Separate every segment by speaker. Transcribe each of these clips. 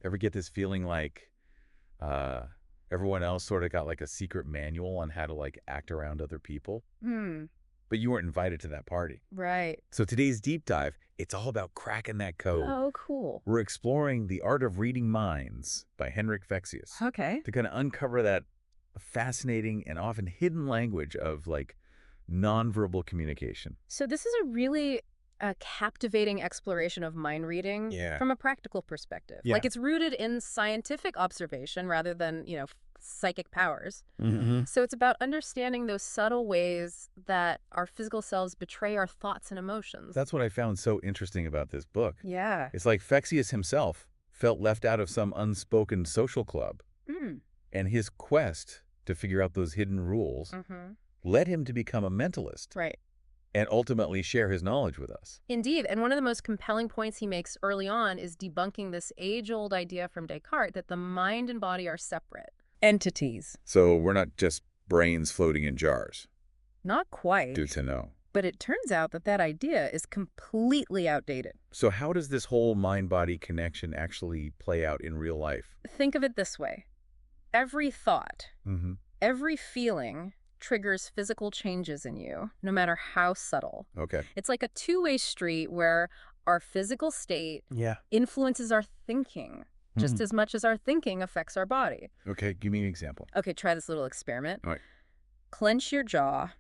Speaker 1: Ever get this feeling like uh, everyone else sort of got like a secret manual on how to like act around other people,
Speaker 2: Hmm.
Speaker 1: but you weren't invited to that party?
Speaker 2: Right.
Speaker 1: So today's deep dive, it's all about cracking that code.
Speaker 2: Oh, cool.
Speaker 1: We're exploring The Art of Reading Minds by Henrik Fexeus
Speaker 2: Okay.
Speaker 1: to kind of uncover that fascinating and often hidden language of like nonverbal communication.
Speaker 2: So this is a really captivating exploration of mind reading
Speaker 1: Yeah.
Speaker 2: from a practical perspective.
Speaker 1: Yeah.
Speaker 2: Like it's rooted in scientific observation rather than, psychic powers.
Speaker 1: Mm-hmm.
Speaker 2: So it's about understanding those subtle ways that our physical selves betray our thoughts and emotions.
Speaker 1: That's what I found so interesting about this book.
Speaker 2: Yeah.
Speaker 1: It's like Fexeus himself felt left out of some unspoken social club,
Speaker 2: Mm.
Speaker 1: and his quest to figure out those hidden rules
Speaker 2: Mm-hmm.
Speaker 1: led him to become a mentalist
Speaker 2: Right.
Speaker 1: and ultimately share his knowledge with us.
Speaker 2: Indeed. And one of the most compelling points he makes early on is debunking this age-old idea from Descartes that the mind and body are separate entities.
Speaker 1: So we're not just brains floating in jars.
Speaker 2: Not quite.
Speaker 1: Good to know.
Speaker 2: But it turns out that that idea is completely outdated.
Speaker 1: So how does this whole mind-body connection actually play out in real life?
Speaker 2: Think of it this way. Every thought,
Speaker 1: Mm-hmm.
Speaker 2: every feeling triggers physical changes in you, no matter how subtle.
Speaker 1: Okay.
Speaker 2: It's like a two-way street where our physical state
Speaker 1: Yeah.
Speaker 2: influences our thinking just as much as our thinking affects our body.
Speaker 1: Okay, give me an example.
Speaker 2: Okay, try this little experiment.
Speaker 1: All right.
Speaker 2: Clench your jaw,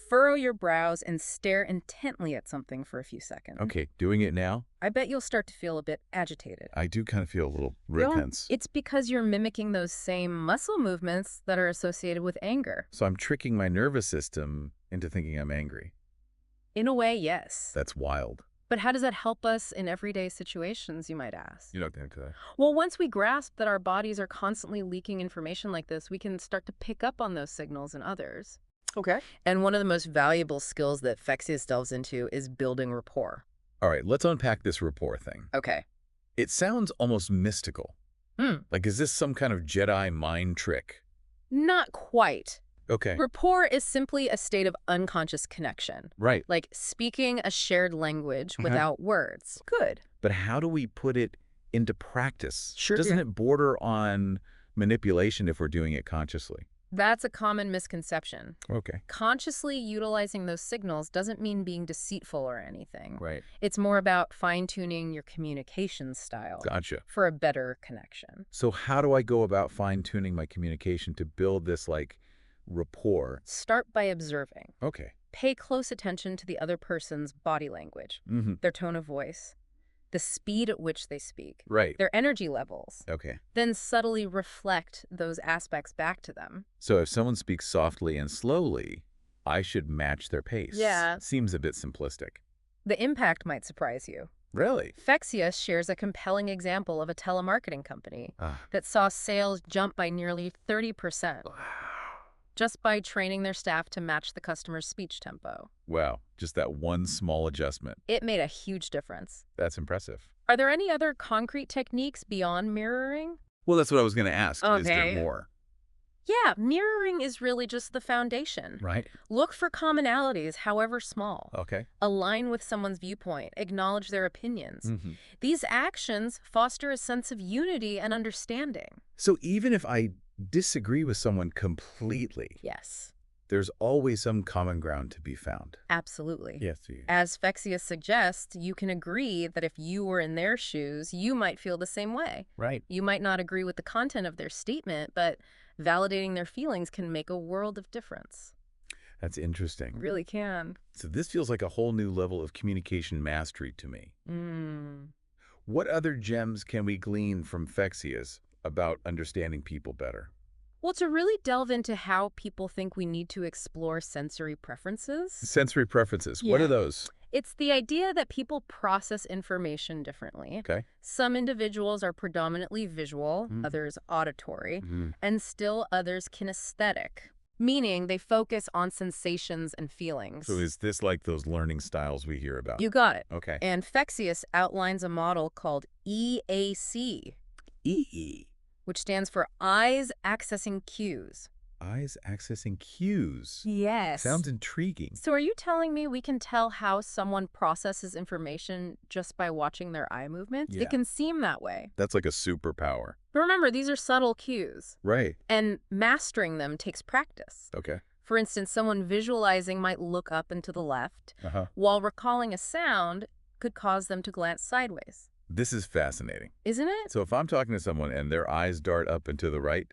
Speaker 2: furrow your brows, and stare intently at something for a few seconds.
Speaker 1: Okay, doing it now,
Speaker 2: I bet you'll start to feel a bit agitated.
Speaker 1: I do kind of feel a little
Speaker 2: Well,
Speaker 1: tense.
Speaker 2: it's because you're mimicking those same muscle movements that are associated with anger.
Speaker 1: So I'm tricking my nervous system into thinking I'm angry.
Speaker 2: In a way, yes.
Speaker 1: That's wild.
Speaker 2: But how does that help us in everyday situations, you might ask?
Speaker 1: You're not going to.
Speaker 2: Well, once we grasp that our bodies are constantly leaking information like this, we can start to pick up on those signals in others.
Speaker 1: Okay.
Speaker 2: And one of the most valuable skills that Fexeus delves into is building rapport.
Speaker 1: All right, let's unpack this rapport thing.
Speaker 2: Okay.
Speaker 1: It sounds almost mystical.
Speaker 2: Hmm.
Speaker 1: Like, is this some kind of Jedi mind trick?
Speaker 2: Not quite.
Speaker 1: Okay.
Speaker 2: Rapport is simply a state of unconscious connection,
Speaker 1: Right.
Speaker 2: like speaking a shared language without words. Good.
Speaker 1: But how do we put it into practice?
Speaker 2: Sure.
Speaker 1: Doesn't it border on manipulation if we're doing it consciously?
Speaker 2: That's a common misconception.
Speaker 1: Okay.
Speaker 2: Consciously utilizing those signals doesn't mean being deceitful or anything.
Speaker 1: Right.
Speaker 2: It's more about fine-tuning your communication style
Speaker 1: Gotcha.
Speaker 2: for a better connection.
Speaker 1: So how do I go about fine-tuning my communication to build this, like, rapport?
Speaker 2: Start by observing.
Speaker 1: Okay.
Speaker 2: Pay close attention to the other person's body language,
Speaker 1: Mm-hmm.
Speaker 2: their tone of voice, the speed at which they speak,
Speaker 1: Right.
Speaker 2: their energy levels.
Speaker 1: Okay.
Speaker 2: Then subtly reflect those aspects back to them.
Speaker 1: So if someone speaks softly and slowly, I should match their pace.
Speaker 2: Yeah.
Speaker 1: Seems a bit simplistic.
Speaker 2: The impact might surprise you.
Speaker 1: Really?
Speaker 2: Fexeus shares a compelling example of a telemarketing company
Speaker 1: Ah.
Speaker 2: that saw sales jump by nearly 30% just by training their staff to match the customer's speech tempo.
Speaker 1: Wow. Just that one small adjustment.
Speaker 2: It made a huge difference.
Speaker 1: That's impressive.
Speaker 2: Are there any other concrete techniques beyond mirroring?
Speaker 1: Well, that's what I was going to ask. Is there
Speaker 2: Okay.
Speaker 1: more?
Speaker 2: Yeah, mirroring is really just the foundation.
Speaker 1: Right.
Speaker 2: Look for commonalities, however small.
Speaker 1: Okay.
Speaker 2: Align with someone's viewpoint. Acknowledge their opinions.
Speaker 1: Mm-hmm.
Speaker 2: These actions foster a sense of unity and understanding.
Speaker 1: So even if I disagree with someone completely,
Speaker 2: Yes,
Speaker 1: there's always some common ground to be found.
Speaker 2: absolutely.
Speaker 1: Yes.
Speaker 2: As Fexeus suggests, you can agree that if you were in their shoes, you might feel the same way.
Speaker 1: Right.
Speaker 2: You might not agree with the content of their statement, but validating their feelings can make a world of difference.
Speaker 1: That's interesting.
Speaker 2: Really can.
Speaker 1: So this feels like a whole new level of communication mastery to me. What other gems can we glean from Fexeus about understanding people better?
Speaker 2: Well, to really delve into how people think we need to explore sensory preferences,
Speaker 1: Sensory preferences. What
Speaker 2: Yeah.
Speaker 1: are those?
Speaker 2: it's the idea that people process information differently.
Speaker 1: Okay.
Speaker 2: Some individuals are predominantly visual, others auditory, and still others kinesthetic, meaning they focus on sensations and feelings.
Speaker 1: So is this like those learning styles we hear about?
Speaker 2: You got it.
Speaker 1: Okay.
Speaker 2: And Fexeus outlines a model called EAC,
Speaker 1: E.
Speaker 2: which stands for Eyes Accessing Cues.
Speaker 1: Eyes accessing cues.
Speaker 2: Yes.
Speaker 1: Sounds intriguing.
Speaker 2: So are you telling me we can tell how someone processes information just by watching their eye movements? It
Speaker 1: Yeah.
Speaker 2: can seem that way.
Speaker 1: That's like a superpower.
Speaker 2: But remember, these are subtle cues,
Speaker 1: Right.
Speaker 2: and mastering them takes practice.
Speaker 1: Okay.
Speaker 2: For instance, someone visualizing might look up and to the left,
Speaker 1: Uh-huh.
Speaker 2: while recalling a sound could cause them to glance sideways.
Speaker 1: This is fascinating.
Speaker 2: Isn't it?
Speaker 1: So if I'm talking to someone and their eyes dart up and to the right,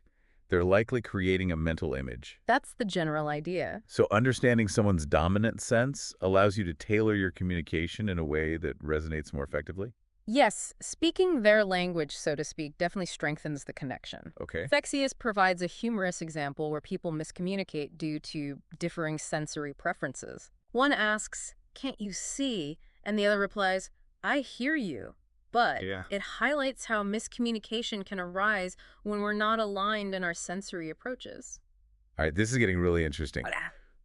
Speaker 1: they're likely creating a mental image.
Speaker 2: That's the general idea.
Speaker 1: So understanding someone's dominant sense allows you to tailor your communication in a way that resonates more effectively?
Speaker 2: Yes, speaking their language, so to speak, definitely strengthens the connection.
Speaker 1: Okay.
Speaker 2: Fexeus provides a humorous example where people miscommunicate due to differing sensory preferences. One asks, "Can't you see?" And the other replies, "I hear you." But
Speaker 1: Yeah.
Speaker 2: it highlights how miscommunication can arise when we're not aligned in our sensory approaches.
Speaker 1: All right, this is getting really interesting.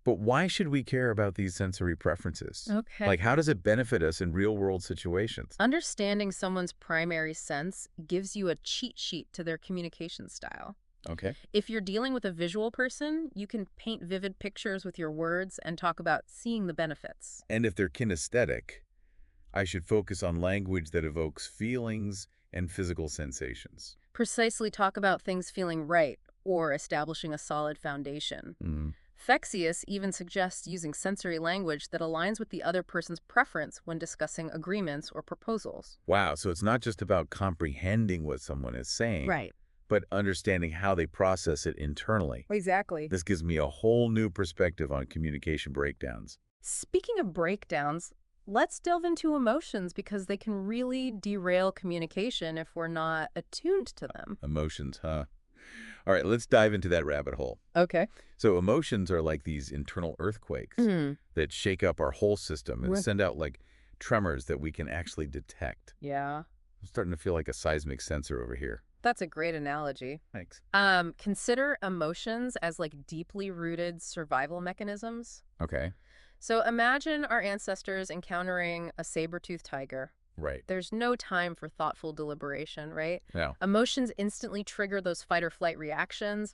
Speaker 1: But why should we care about these sensory preferences?
Speaker 2: Okay.
Speaker 1: Like, how does it benefit us in real-world situations?
Speaker 2: Understanding someone's primary sense gives you a cheat sheet to their communication style.
Speaker 1: Okay.
Speaker 2: If you're dealing with a visual person, you can paint vivid pictures with your words and talk about seeing the benefits.
Speaker 1: And if they're kinesthetic, I should focus on language that evokes feelings and physical sensations.
Speaker 2: Precisely, talk about things feeling right or establishing a solid foundation.
Speaker 1: Mm.
Speaker 2: Fexeus even suggests using sensory language that aligns with the other person's preference when discussing agreements or proposals.
Speaker 1: Wow, so it's not just about comprehending what someone is saying,
Speaker 2: Right.
Speaker 1: but understanding how they process it internally.
Speaker 2: Exactly.
Speaker 1: This gives me a whole new perspective on communication breakdowns.
Speaker 2: Speaking of breakdowns, let's delve into emotions because they can really derail communication if we're not attuned to them.
Speaker 1: Emotions, huh? All right, let's dive into that rabbit hole.
Speaker 2: Okay.
Speaker 1: So emotions are like these internal earthquakes that shake up our whole system and send out like tremors that we can actually detect.
Speaker 2: Yeah.
Speaker 1: I'm starting to feel like a seismic sensor over here.
Speaker 2: That's a great analogy.
Speaker 1: Thanks.
Speaker 2: Consider emotions as like deeply rooted survival mechanisms.
Speaker 1: Okay.
Speaker 2: So imagine our ancestors encountering a saber-toothed tiger.
Speaker 1: Right.
Speaker 2: There's no time for thoughtful deliberation, right?
Speaker 1: Now,
Speaker 2: Emotions instantly trigger those fight or flight reactions,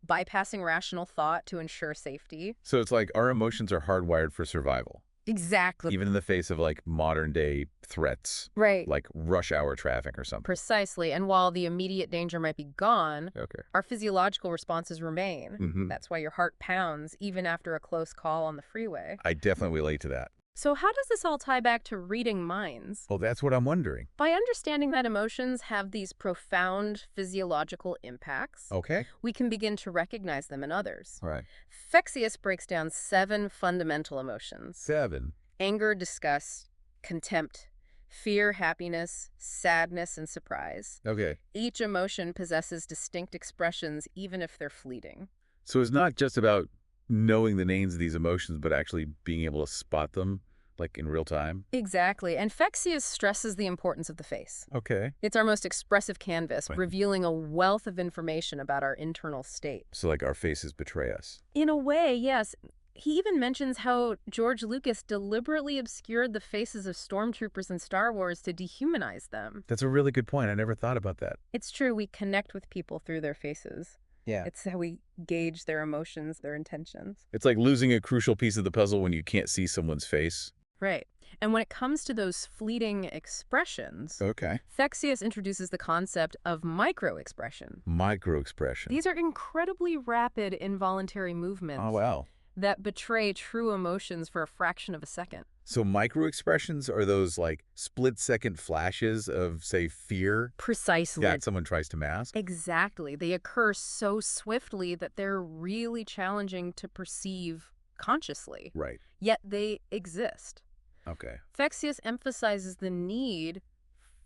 Speaker 2: bypassing rational thought to ensure safety.
Speaker 1: so it's like our emotions are hardwired for survival,
Speaker 2: Exactly.
Speaker 1: even in the face of like modern day threats,
Speaker 2: Right.
Speaker 1: like rush hour traffic or something.
Speaker 2: Precisely. And while the immediate danger might be gone,
Speaker 1: Okay.
Speaker 2: our physiological responses remain.
Speaker 1: Mhm.
Speaker 2: That's why your heart pounds even after a close call on the freeway.
Speaker 1: I definitely relate to that.
Speaker 2: So how does this all tie back to reading minds?
Speaker 1: Well, that's what I'm wondering.
Speaker 2: By understanding that emotions have these profound physiological impacts,
Speaker 1: Okay.
Speaker 2: we can begin to recognize them in others.
Speaker 1: All right.
Speaker 2: Fexeus breaks down 7 fundamental emotions:
Speaker 1: 7.
Speaker 2: anger, disgust, contempt, fear, happiness, sadness, and surprise.
Speaker 1: Okay.
Speaker 2: Each emotion possesses distinct expressions, even if they're fleeting.
Speaker 1: So it's not just about knowing the names of these emotions, but actually being able to spot them, like in real time?
Speaker 2: Exactly. And Fexeus stresses the importance of the face.
Speaker 1: Okay.
Speaker 2: It's our most expressive canvas,
Speaker 1: Right.
Speaker 2: revealing a wealth of information about our internal state.
Speaker 1: So like our faces betray us.
Speaker 2: In a way, yes. He even mentions how George Lucas deliberately obscured the faces of stormtroopers in Star Wars to dehumanize them.
Speaker 1: That's a really good point. I never thought about that.
Speaker 2: It's true, we connect with people through their faces.
Speaker 1: Yeah.
Speaker 2: It's how we gauge their emotions, their intentions.
Speaker 1: It's like losing a crucial piece of the puzzle when you can't see someone's face.
Speaker 2: Right. And when it comes to those fleeting expressions,
Speaker 1: Okay.
Speaker 2: Fexeus introduces the concept of micro-expression.
Speaker 1: Micro-expression.
Speaker 2: These are incredibly rapid involuntary movements
Speaker 1: Oh, wow.
Speaker 2: that betray true emotions for a fraction of a second.
Speaker 1: So micro-expressions are those like split-second flashes of, say, fear
Speaker 2: Precisely.
Speaker 1: that someone tries to mask?
Speaker 2: Exactly. They occur so swiftly that they're really challenging to perceive consciously.
Speaker 1: Right.
Speaker 2: Yet they exist.
Speaker 1: Okay.
Speaker 2: Fexeus emphasizes the need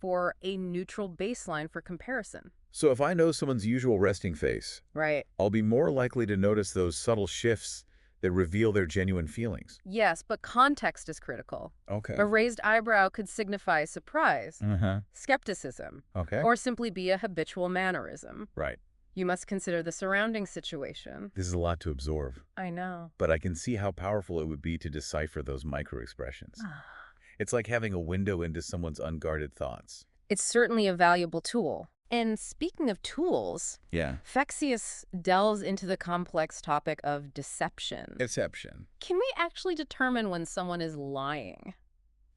Speaker 2: for a neutral baseline for comparison.
Speaker 1: So if I know someone's usual resting face,
Speaker 2: Right.
Speaker 1: I'll be more likely to notice those subtle shifts that reveal their genuine feelings.
Speaker 2: Yes, but context is critical.
Speaker 1: Okay.
Speaker 2: A raised eyebrow could signify surprise,
Speaker 1: Uh-huh.
Speaker 2: skepticism,
Speaker 1: Okay.
Speaker 2: or simply be a habitual mannerism.
Speaker 1: Right.
Speaker 2: You must consider the surrounding situation.
Speaker 1: This is a lot to absorb,
Speaker 2: I know.
Speaker 1: but I can see how powerful it would be to decipher those micro-expressions. It's like having a window into someone's unguarded thoughts.
Speaker 2: It's certainly a valuable tool. And speaking of tools,
Speaker 1: Yeah.
Speaker 2: Fexeus delves into the complex topic of deception.
Speaker 1: Deception.
Speaker 2: Can we actually determine when someone is lying?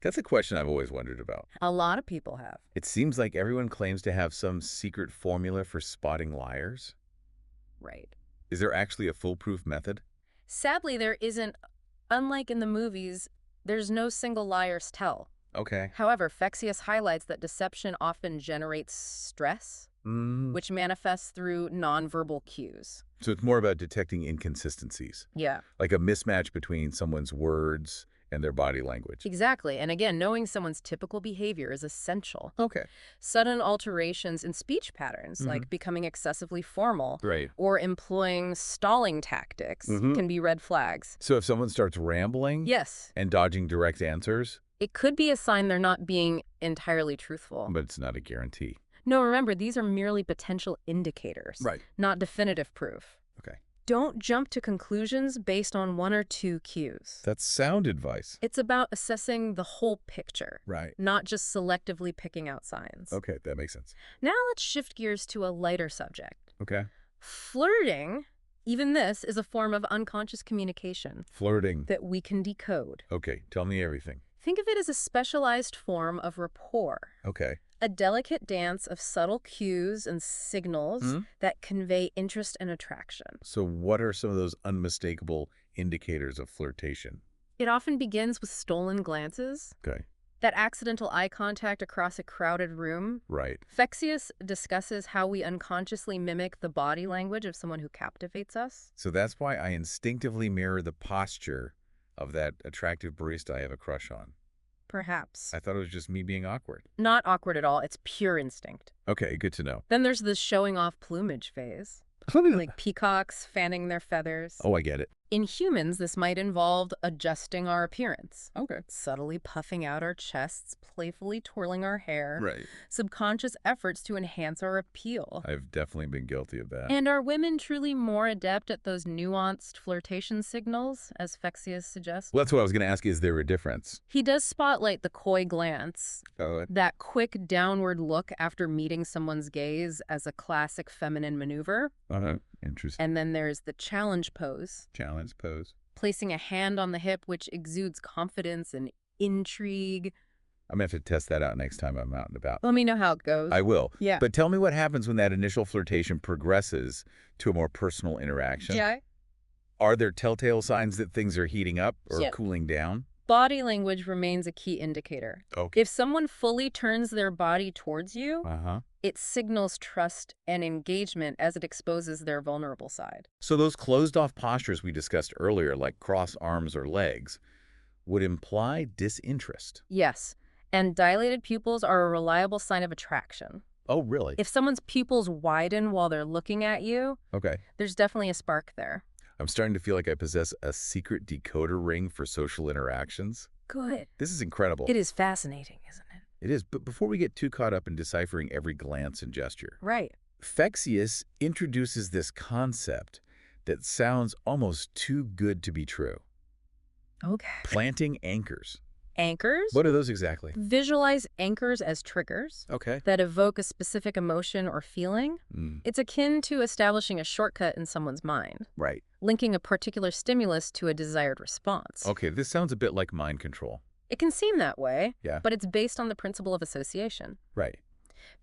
Speaker 1: That's a question I've always wondered about.
Speaker 2: A lot of people have.
Speaker 1: It seems like everyone claims to have some secret formula for spotting liars.
Speaker 2: Right.
Speaker 1: Is there actually a foolproof method?
Speaker 2: Sadly, there isn't. Unlike in the movies, there's no single liar's tell.
Speaker 1: Okay.
Speaker 2: However, Fexeus highlights that deception often generates stress, which manifests through nonverbal cues.
Speaker 1: So it's more about detecting inconsistencies,
Speaker 2: Yeah.
Speaker 1: like a mismatch between someone's words and their body language.
Speaker 2: Exactly. And again, knowing someone's typical behavior is essential.
Speaker 1: Okay.
Speaker 2: Sudden alterations in speech patterns, like becoming excessively formal
Speaker 1: Right.
Speaker 2: or employing stalling tactics, can be red flags.
Speaker 1: So if someone starts rambling
Speaker 2: Yes.
Speaker 1: and dodging direct answers,
Speaker 2: It could be a sign they're not being entirely truthful.
Speaker 1: but it's not a guarantee.
Speaker 2: No, remember, these are merely potential indicators,
Speaker 1: Right.
Speaker 2: not definitive proof.
Speaker 1: Okay.
Speaker 2: Don't jump to conclusions based on one or two cues.
Speaker 1: That's sound advice.
Speaker 2: It's about assessing the whole picture,
Speaker 1: Right.
Speaker 2: not just selectively picking out signs.
Speaker 1: Okay, that makes sense.
Speaker 2: Now let's shift gears to a lighter subject.
Speaker 1: Okay.
Speaker 2: Flirting, even this, is a form of unconscious communication
Speaker 1: Flirting.
Speaker 2: that we can decode.
Speaker 1: Okay, tell me everything.
Speaker 2: Think of it as a specialized form of rapport.
Speaker 1: Okay.
Speaker 2: A delicate dance of subtle cues and signals that convey interest and attraction.
Speaker 1: So what are some of those unmistakable indicators of flirtation?
Speaker 2: It often begins with stolen glances,
Speaker 1: Okay.
Speaker 2: that accidental eye contact across a crowded room.
Speaker 1: Right.
Speaker 2: Fexeus discusses how we unconsciously mimic the body language of someone who captivates us.
Speaker 1: So that's why I instinctively mirror the posture of that attractive barista I have a crush on.
Speaker 2: Perhaps.
Speaker 1: I thought it was just me being awkward.
Speaker 2: Not awkward at all. It's pure instinct.
Speaker 1: Okay, good to know.
Speaker 2: Then there's the showing off plumage phase, like peacocks fanning their feathers.
Speaker 1: Oh, I get it.
Speaker 2: In humans, this might involve adjusting our appearance.
Speaker 1: Okay.
Speaker 2: Subtly puffing out our chests, playfully twirling our hair.
Speaker 1: Right.
Speaker 2: Subconscious efforts to enhance our appeal.
Speaker 1: I've definitely been guilty of that.
Speaker 2: And are women truly more adept at those nuanced flirtation signals, as Fexeus suggests?
Speaker 1: Well, that's what I was going to ask. Is there a difference?
Speaker 2: He does spotlight the coy glance,
Speaker 1: Oh,
Speaker 2: that quick downward look after meeting someone's gaze, as a classic feminine maneuver.
Speaker 1: interesting.
Speaker 2: And then there's the challenge pose,
Speaker 1: Challenge pose.
Speaker 2: placing a hand on the hip, which exudes confidence and intrigue.
Speaker 1: I'm going to have to test that out next time I'm out and about.
Speaker 2: Let me know how it goes.
Speaker 1: I will.
Speaker 2: Yeah.
Speaker 1: But tell me what happens when that initial flirtation progresses to a more personal interaction.
Speaker 2: Yeah.
Speaker 1: Are there telltale signs that things are heating up or
Speaker 2: Yeah.
Speaker 1: cooling down?
Speaker 2: Body language remains a key indicator.
Speaker 1: Okay.
Speaker 2: If someone fully turns their body towards you,
Speaker 1: Uh-huh.
Speaker 2: it signals trust and engagement as it exposes their vulnerable side.
Speaker 1: So those closed-off postures we discussed earlier, like cross arms or legs, would imply disinterest.
Speaker 2: Yes, and dilated pupils are a reliable sign of attraction.
Speaker 1: Oh, really?
Speaker 2: If someone's pupils widen while they're looking at you,
Speaker 1: Okay.
Speaker 2: there's definitely a spark there.
Speaker 1: I'm starting to feel like I possess a secret decoder ring for social interactions.
Speaker 2: Good.
Speaker 1: This is incredible.
Speaker 2: It is fascinating, isn't it?
Speaker 1: It is. But before we get too caught up in deciphering every glance and gesture,
Speaker 2: Right.
Speaker 1: Fexeus introduces this concept that sounds almost too good to be true.
Speaker 2: Okay.
Speaker 1: Planting anchors.
Speaker 2: Anchors?
Speaker 1: What are those exactly?
Speaker 2: Visualize anchors as triggers
Speaker 1: Okay.
Speaker 2: that evoke a specific emotion or feeling. It's akin to establishing a shortcut in someone's mind,
Speaker 1: Right.
Speaker 2: linking a particular stimulus to a desired response.
Speaker 1: Okay, this sounds a bit like mind control.
Speaker 2: It can seem that way,
Speaker 1: Yeah.
Speaker 2: but it's based on the principle of association.
Speaker 1: Right.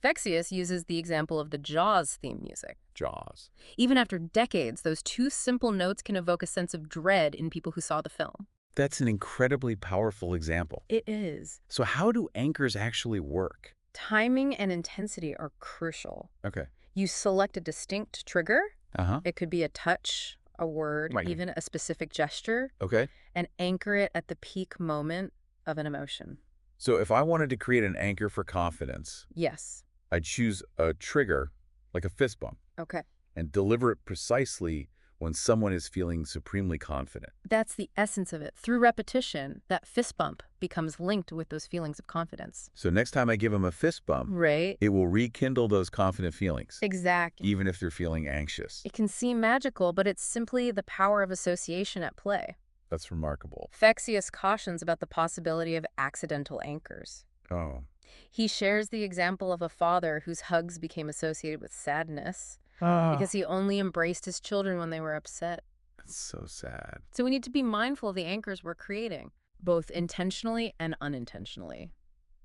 Speaker 2: Fexeus uses the example of the Jaws theme music.
Speaker 1: Jaws.
Speaker 2: Even after decades, those two simple notes can evoke a sense of dread in people who saw the film.
Speaker 1: That's an incredibly powerful example.
Speaker 2: It is.
Speaker 1: So how do anchors actually work?
Speaker 2: Timing and intensity are crucial.
Speaker 1: Okay.
Speaker 2: You select a distinct trigger.
Speaker 1: Uh-huh.
Speaker 2: It could be a touch, a word,
Speaker 1: Right.
Speaker 2: even a specific gesture,
Speaker 1: Okay.
Speaker 2: and anchor it at the peak moment of an emotion.
Speaker 1: So if I wanted to create an anchor for confidence,
Speaker 2: Yes.
Speaker 1: I'd choose a trigger, like a fist bump,
Speaker 2: Okay.
Speaker 1: and deliver it precisely when someone is feeling supremely confident.
Speaker 2: That's the essence of it. Through repetition, that fist bump becomes linked with those feelings of confidence.
Speaker 1: So next time I give them a fist bump,
Speaker 2: Right.
Speaker 1: it will rekindle those confident feelings,
Speaker 2: Exactly.
Speaker 1: even if they're feeling anxious.
Speaker 2: It can seem magical, but it's simply the power of association at play.
Speaker 1: That's remarkable.
Speaker 2: Fexeus cautions about the possibility of accidental anchors.
Speaker 1: Oh.
Speaker 2: He shares the example of a father whose hugs became associated with sadness
Speaker 1: Ah,
Speaker 2: because he only embraced his children when they were upset.
Speaker 1: that's so sad.
Speaker 2: So we need to be mindful of the anchors we're creating, both intentionally and unintentionally.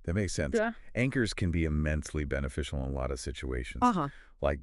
Speaker 1: That makes sense.
Speaker 2: Yeah.
Speaker 1: Anchors can be immensely beneficial in a lot of situations.
Speaker 2: Uh-huh.
Speaker 1: Like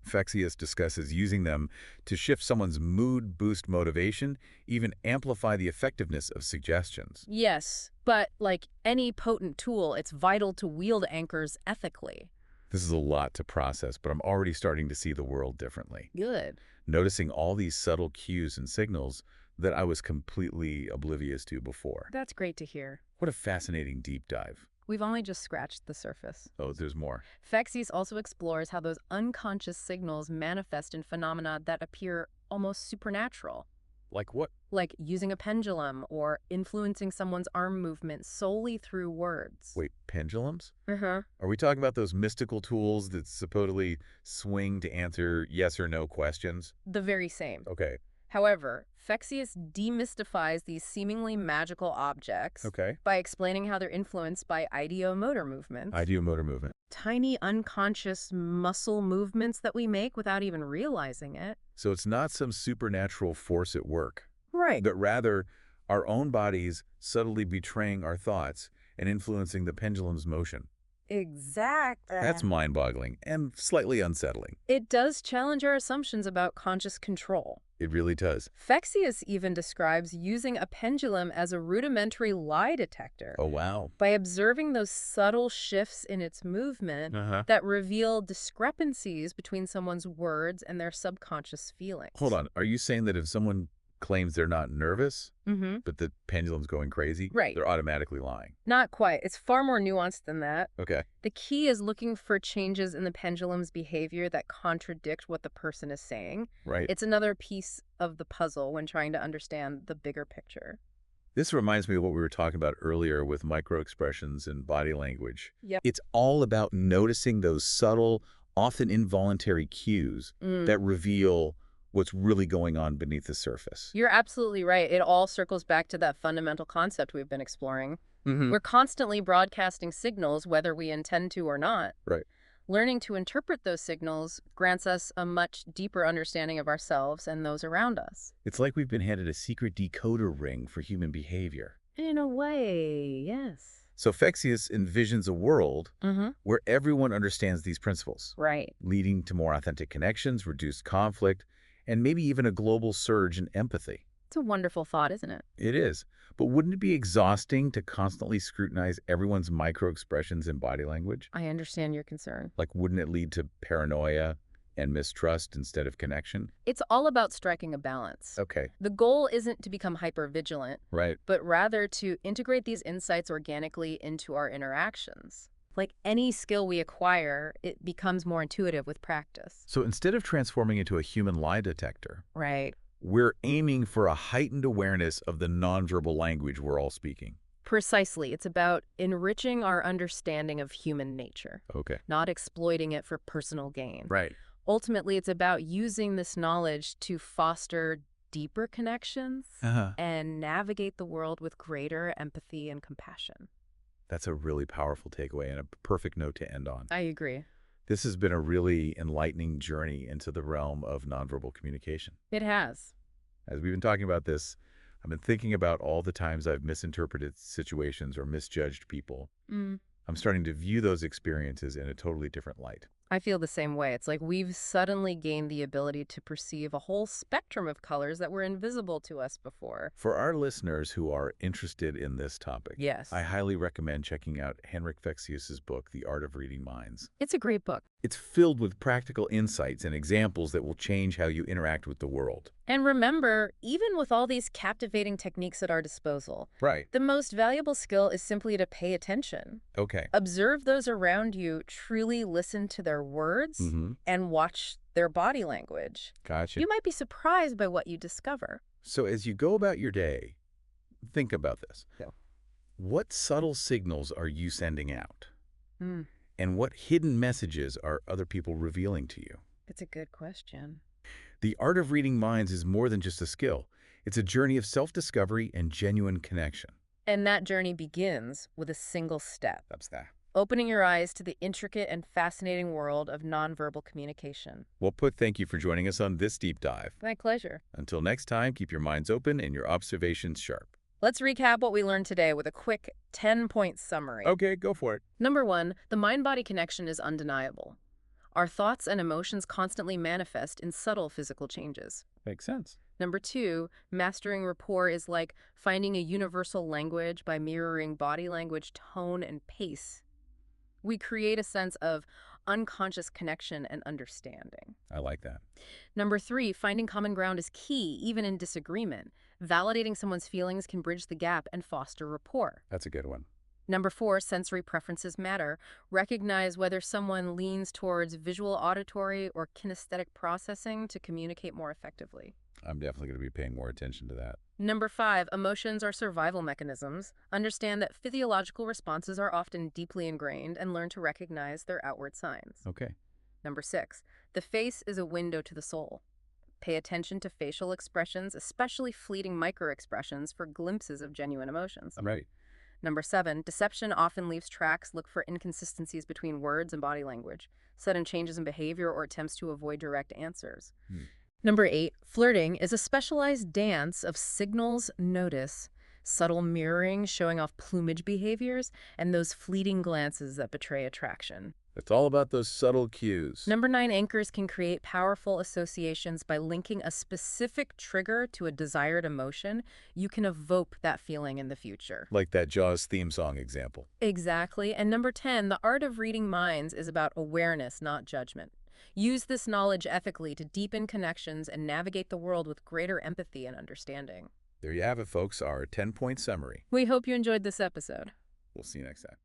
Speaker 1: Fexeus discusses using them to shift someone's mood, boost motivation, even amplify the effectiveness of suggestions.
Speaker 2: Yes, but like any potent tool, it's vital to wield anchors ethically.
Speaker 1: This is a lot to process, but I'm already starting to see the world differently.
Speaker 2: Good.
Speaker 1: Noticing all these subtle cues and signals that I was completely oblivious to before.
Speaker 2: That's great to hear.
Speaker 1: What a fascinating deep dive.
Speaker 2: We've only just scratched the surface.
Speaker 1: Oh, there's more.
Speaker 2: Fexeus also explores how those unconscious signals manifest in phenomena that appear almost supernatural,
Speaker 1: Like what?
Speaker 2: like using a pendulum or influencing someone's arm movement solely through words.
Speaker 1: Wait, pendulums?
Speaker 2: Uh-huh.
Speaker 1: Are we talking about those mystical tools that supposedly swing to answer yes or no questions?
Speaker 2: The very same.
Speaker 1: Okay.
Speaker 2: However, Fexeus demystifies these seemingly magical objects
Speaker 1: Okay.
Speaker 2: by explaining how they're influenced by ideomotor movements,
Speaker 1: Ideomotor movement.
Speaker 2: tiny unconscious muscle movements that we make without even realizing it.
Speaker 1: So it's not some supernatural force at work,
Speaker 2: Right.
Speaker 1: but rather our own bodies subtly betraying our thoughts and influencing the pendulum's motion.
Speaker 2: Exactly.
Speaker 1: That's mind-boggling and slightly unsettling.
Speaker 2: It does challenge our assumptions about conscious control.
Speaker 1: It really does.
Speaker 2: Fexeus even describes using a pendulum as a rudimentary lie detector
Speaker 1: Oh, wow.
Speaker 2: by observing those subtle shifts in its movement
Speaker 1: Uh-huh.
Speaker 2: that reveal discrepancies between someone's words and their subconscious feelings.
Speaker 1: Hold on. Are you saying that if someone claims they're not nervous,
Speaker 2: Mm-hmm.
Speaker 1: but the pendulum's going crazy,
Speaker 2: Right.
Speaker 1: they're automatically lying?
Speaker 2: Not quite. It's far more nuanced than that.
Speaker 1: Okay.
Speaker 2: The key is looking for changes in the pendulum's behavior that contradict what the person is saying.
Speaker 1: Right.
Speaker 2: It's another piece of the puzzle when trying to understand the bigger picture.
Speaker 1: This reminds me of what we were talking about earlier with microexpressions and body language.
Speaker 2: Yep.
Speaker 1: It's all about noticing those subtle, often involuntary cues that reveal what's really going on beneath the surface.
Speaker 2: You're absolutely right. It all circles back to that fundamental concept we've been exploring.
Speaker 1: Mm-hmm.
Speaker 2: We're constantly broadcasting signals, whether we intend to or not.
Speaker 1: Right.
Speaker 2: Learning to interpret those signals grants us a much deeper understanding of ourselves and those around us.
Speaker 1: It's like we've been handed a secret decoder ring for human behavior.
Speaker 2: In a way, yes.
Speaker 1: So Fexeus envisions a world
Speaker 2: Mm-hmm.
Speaker 1: where everyone understands these principles,
Speaker 2: Right.
Speaker 1: leading to more authentic connections, reduced conflict, and maybe even a global surge in empathy.
Speaker 2: It's a wonderful thought, isn't it?
Speaker 1: It is. But wouldn't it be exhausting to constantly scrutinize everyone's microexpressions and body language?
Speaker 2: I understand your concern.
Speaker 1: Like, wouldn't it lead to paranoia and mistrust instead of connection?
Speaker 2: It's all about striking a balance.
Speaker 1: Okay,
Speaker 2: The goal isn't to become hypervigilant,
Speaker 1: right.
Speaker 2: but rather to integrate these insights organically into our interactions. Like any skill we acquire, it becomes more intuitive with practice.
Speaker 1: So instead of transforming into a human lie detector,
Speaker 2: Right.
Speaker 1: we're aiming for a heightened awareness of the nonverbal language we're all speaking.
Speaker 2: Precisely. It's about enriching our understanding of human nature,
Speaker 1: Okay.
Speaker 2: not exploiting it for personal gain.
Speaker 1: Right.
Speaker 2: Ultimately, it's about using this knowledge to foster deeper connections
Speaker 1: Uh-huh.
Speaker 2: and navigate the world with greater empathy and compassion.
Speaker 1: That's a really powerful takeaway and a perfect note to end on.
Speaker 2: I agree.
Speaker 1: This has been a really enlightening journey into the realm of nonverbal communication.
Speaker 2: It has.
Speaker 1: As we've been talking about this, I've been thinking about all the times I've misinterpreted situations or misjudged people. I'm starting to view those experiences in a totally different light.
Speaker 2: I feel the same way. It's like we've suddenly gained the ability to perceive a whole spectrum of colors that were invisible to us before.
Speaker 1: For our listeners who are interested in this topic,
Speaker 2: Yes.
Speaker 1: I highly recommend checking out Henrik Fexeus' book, The Art of Reading Minds.
Speaker 2: It's a great book.
Speaker 1: It's filled with practical insights and examples that will change how you interact with the world.
Speaker 2: And remember, even with all these captivating techniques at our disposal,
Speaker 1: Right.
Speaker 2: the most valuable skill is simply to pay attention.
Speaker 1: Okay.
Speaker 2: Observe those around you, truly listen to their words, and watch their body language.
Speaker 1: Gotcha.
Speaker 2: You might be surprised by what you discover.
Speaker 1: So as you go about your day, think about this.
Speaker 2: Yeah.
Speaker 1: What subtle signals are you sending out?
Speaker 2: Hmm.
Speaker 1: And what hidden messages are other people revealing to you?
Speaker 2: It's a good question.
Speaker 1: The art of reading minds is more than just a skill. It's a journey of self-discovery and genuine connection.
Speaker 2: And that journey begins with a single step.
Speaker 1: That's that.
Speaker 2: opening your eyes to the intricate and fascinating world of nonverbal communication.
Speaker 1: Well put, thank you for joining us on this deep dive.
Speaker 2: My pleasure.
Speaker 1: Until next time, keep your minds open and your observations sharp.
Speaker 2: Let's recap what we learned today with a quick 10-point summary.
Speaker 1: Okay, go for it.
Speaker 2: Number 1, the mind-body connection is undeniable. Our thoughts and emotions constantly manifest in subtle physical changes.
Speaker 1: Makes sense.
Speaker 2: Number 2, mastering rapport is like finding a universal language by mirroring body language, tone, and pace. We create a sense of unconscious connection and understanding.
Speaker 1: I like that.
Speaker 2: Number 3, finding common ground is key, even in disagreement. Validating someone's feelings can bridge the gap and foster rapport.
Speaker 1: That's a good one.
Speaker 2: Number 4, sensory preferences matter. Recognize whether someone leans towards visual, auditory, or kinesthetic processing to communicate more effectively.
Speaker 1: I'm definitely going to be paying more attention to that.
Speaker 2: Number 5, emotions are survival mechanisms. Understand that physiological responses are often deeply ingrained and learn to recognize their outward signs.
Speaker 1: Okay.
Speaker 2: Number 6, the face is a window to the soul. Pay attention to facial expressions, especially fleeting microexpressions, for glimpses of genuine emotions.
Speaker 1: I'm ready.
Speaker 2: Number 7, deception often leaves tracks. Look for inconsistencies between words and body language, sudden changes in behavior, or attempts to avoid direct answers. Number 8, flirting is a specialized dance of signals, notice, subtle mirroring, showing off plumage behaviors, and those fleeting glances that betray attraction.
Speaker 1: It's all about those subtle cues.
Speaker 2: Number 9, anchors can create powerful associations by linking a specific trigger to a desired emotion. You can evoke that feeling in the future.
Speaker 1: Like that Jaws theme song example.
Speaker 2: Exactly. And number 10, the art of reading minds is about awareness, not judgment. Use this knowledge ethically to deepen connections and navigate the world with greater empathy and understanding.
Speaker 1: There you have it, folks, our 10-point summary.
Speaker 2: We hope you enjoyed this episode.
Speaker 1: We'll see you next time.